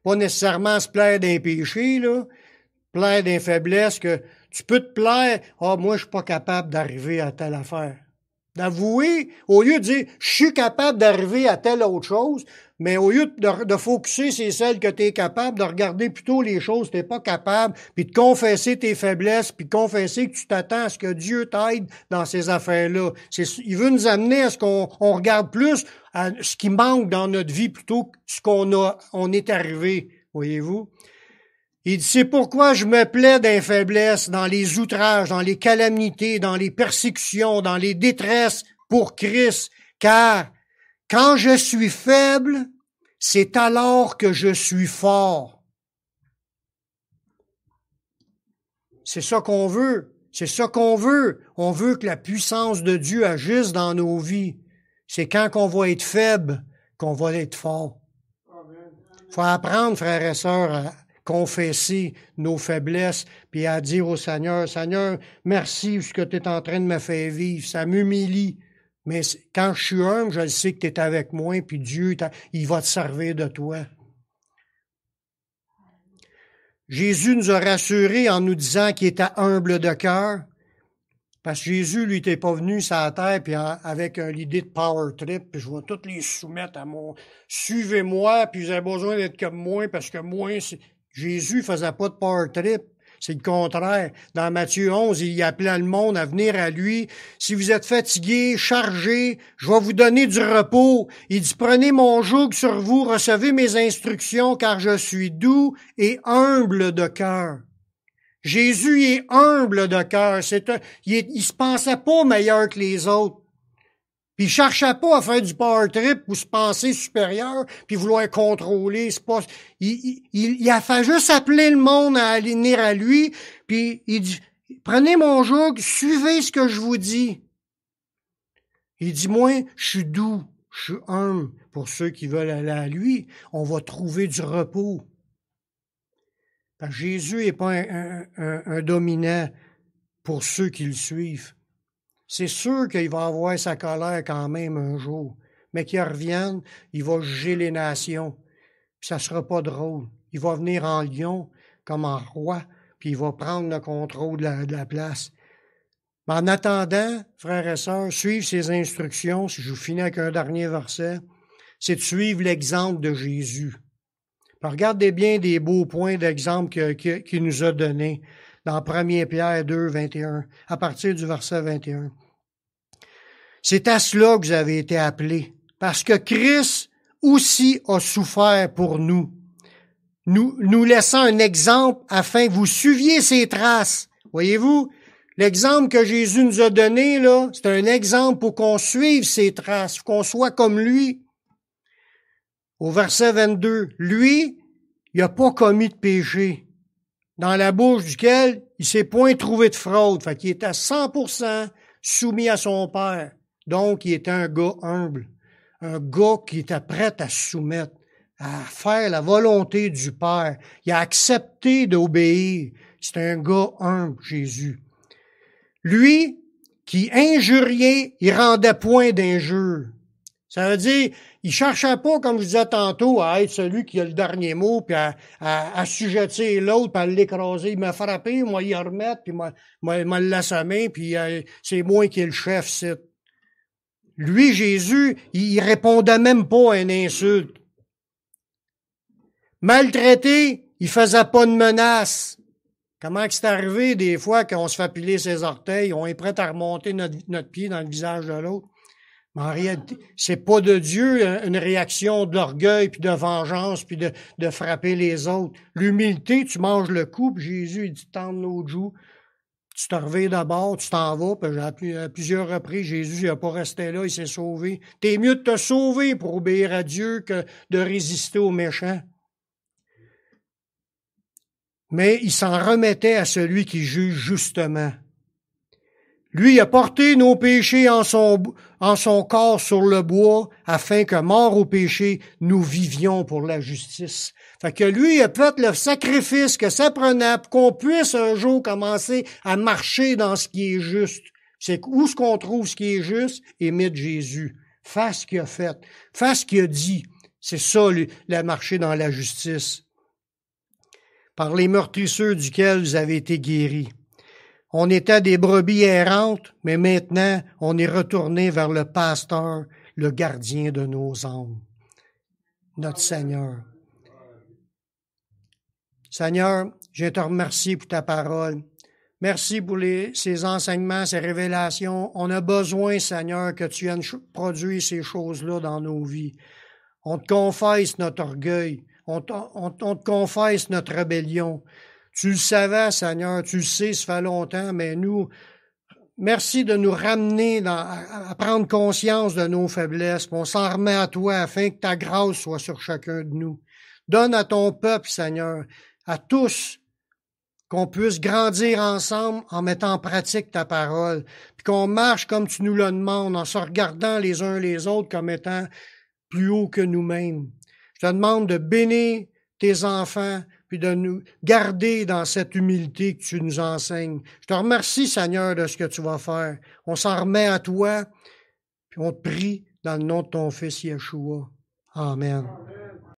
Pas nécessairement se plaire d'un péché, là. Plaire d'un faiblesse que tu peux te plaire, moi, je suis pas capable d'arriver à telle affaire. D'avouer, au lieu de dire, je suis capable d'arriver à telle autre chose, mais au lieu de focusser sur celle que tu es capable, de regarder plutôt les choses que tu n'es pas capable, puis de confesser tes faiblesses, puis de confesser que tu t'attends à ce que Dieu t'aide dans ces affaires-là. Il veut nous amener à ce qu'on regarde plus à ce qui manque dans notre vie plutôt que ce on est arrivé, voyez-vous. Il dit, c'est pourquoi je me plais dans les faiblesses, dans les outrages, dans les calamités, dans les persécutions, dans les détresses pour Christ, car quand je suis faible, c'est alors que je suis fort. C'est ça qu'on veut. C'est ça qu'on veut. On veut que la puissance de Dieu agisse dans nos vies. C'est quand qu'on va être faible qu'on va être fort. Il faut apprendre, frères et sœurs, à confesser nos faiblesses, puis à dire au Seigneur, Seigneur, merci pour ce que tu es en train de me faire vivre. Ça m'humilie. Mais quand je suis humble, je sais que tu es avec moi, puis Dieu, il va te servir de toi. Jésus nous a rassurés en nous disant qu'il était humble de cœur, parce que Jésus, lui, n'était pas venu sur la terre puis avec l'idée de power trip, puis je vais tous les soumettre à mon « suivez-moi, puis vous avez besoin d'être comme moi, parce que moi, Jésus faisait pas de power trip. C'est le contraire. Dans Matthieu 11, il appelait le monde à venir à lui. Si vous êtes fatigués, chargés, je vais vous donner du repos. Il dit, prenez mon joug sur vous, recevez mes instructions, car je suis doux et humble de cœur. Jésus est humble de cœur. Il se pensait pas meilleur que les autres. Puis il cherchait pas à faire du power trip ou se penser supérieur, puis vouloir contrôler. C'est pas, il a fait juste appeler le monde à venir à lui, puis il dit, prenez mon joug, suivez ce que je vous dis. Il dit, moi, je suis doux, je suis humble. Pour ceux qui veulent aller à lui, on va trouver du repos. Parce que Jésus n'est pas un dominant pour ceux qui le suivent. C'est sûr qu'il va avoir sa colère quand même un jour, mais qu'il revienne, il va juger les nations, puis ça sera pas drôle. Il va venir en lion, comme en roi, puis il va prendre le contrôle de la place. Mais en attendant, frères et sœurs, suivre ses instructions, si je vous finis avec un dernier verset, c'est de suivre l'exemple de Jésus. Alors, regardez bien des beaux points d'exemple qu'il nous a donnés dans 1 Pierre 2, 21, à partir du verset 21. C'est à cela que vous avez été appelés, parce que Christ aussi a souffert pour nous, nous laissant un exemple afin que vous suiviez ses traces. Voyez-vous, l'exemple que Jésus nous a donné, là, c'est un exemple pour qu'on suive ses traces, qu'on soit comme lui. Au verset 22, lui, il n'a pas commis de péché, dans la bouche duquel il s'est point trouvé de fraude. Fait qu'il était à 100% soumis à son Père. Donc, il était un gars humble, un gars qui était prêt à se soumettre, à faire la volonté du Père. Il a accepté d'obéir. C'est un gars humble, Jésus. Lui, qui injuriait, il rendait point d'injure. Ça veut dire, il cherchait pas, comme je disais tantôt, à être celui qui a le dernier mot, puis à assujettir l'autre, puis à l'écraser. Il m'a frappé, moi, il a remettre, puis m'a l'assommer, puis c'est moi qui est le chef, c'est. Lui, Jésus, il répondait même pas à une insulte. Maltraité, Il faisait pas de menaces. Comment c'est arrivé des fois qu'on se fait piler ses orteils, on est prêt à remonter notre pied dans le visage de l'autre? Mais en réalité, c'est pas de Dieu une réaction d'orgueil puis de vengeance puis de frapper les autres. L'humilité, tu manges le coup, puis Jésus il dit tendre nos joues. Tu te reviens d'abord, tu t'en vas, puis à plusieurs reprises, Jésus n'a pas resté là, il s'est sauvé. T'es mieux de te sauver pour obéir à Dieu que de résister aux méchants. Mais il s'en remettait à celui qui juge justement. Lui a porté nos péchés en son corps sur le bois, afin que, mort au péché, nous vivions pour la justice. Fait que lui a fait le sacrifice que ça prenait pour qu'on puisse un jour commencer à marcher dans ce qui est juste. C'est où ce qu'on trouve ce qui est juste? Imite Jésus. Fais ce qu'il a fait. Fais ce qu'il a dit. C'est ça, la marcher dans la justice. Par les meurtrisseurs duquel vous avez été guéris. On était des brebis errantes, mais maintenant, on est retourné vers le pasteur, le gardien de nos âmes, notre Seigneur. Seigneur, je te remercie pour ta parole. Merci pour ces enseignements, ces révélations. On a besoin, Seigneur, que tu viennes produire ces choses-là dans nos vies. On te confesse notre orgueil. On te confesse notre rébellion. Tu le savais, Seigneur, tu le sais, ça fait longtemps, mais merci de nous ramener à prendre conscience de nos faiblesses. On s'en remet à toi afin que ta grâce soit sur chacun de nous. Donne à ton peuple, Seigneur, à tous, qu'on puisse grandir ensemble en mettant en pratique ta parole, puis qu'on marche comme tu nous le demandes, en se regardant les uns les autres comme étant plus haut que nous-mêmes. Je te demande de bénir tes enfants, puis de nous garder dans cette humilité que tu nous enseignes. Je te remercie, Seigneur, de ce que tu vas faire. On s'en remet à toi, puis on te prie dans le nom de ton Fils Yeshua. Amen.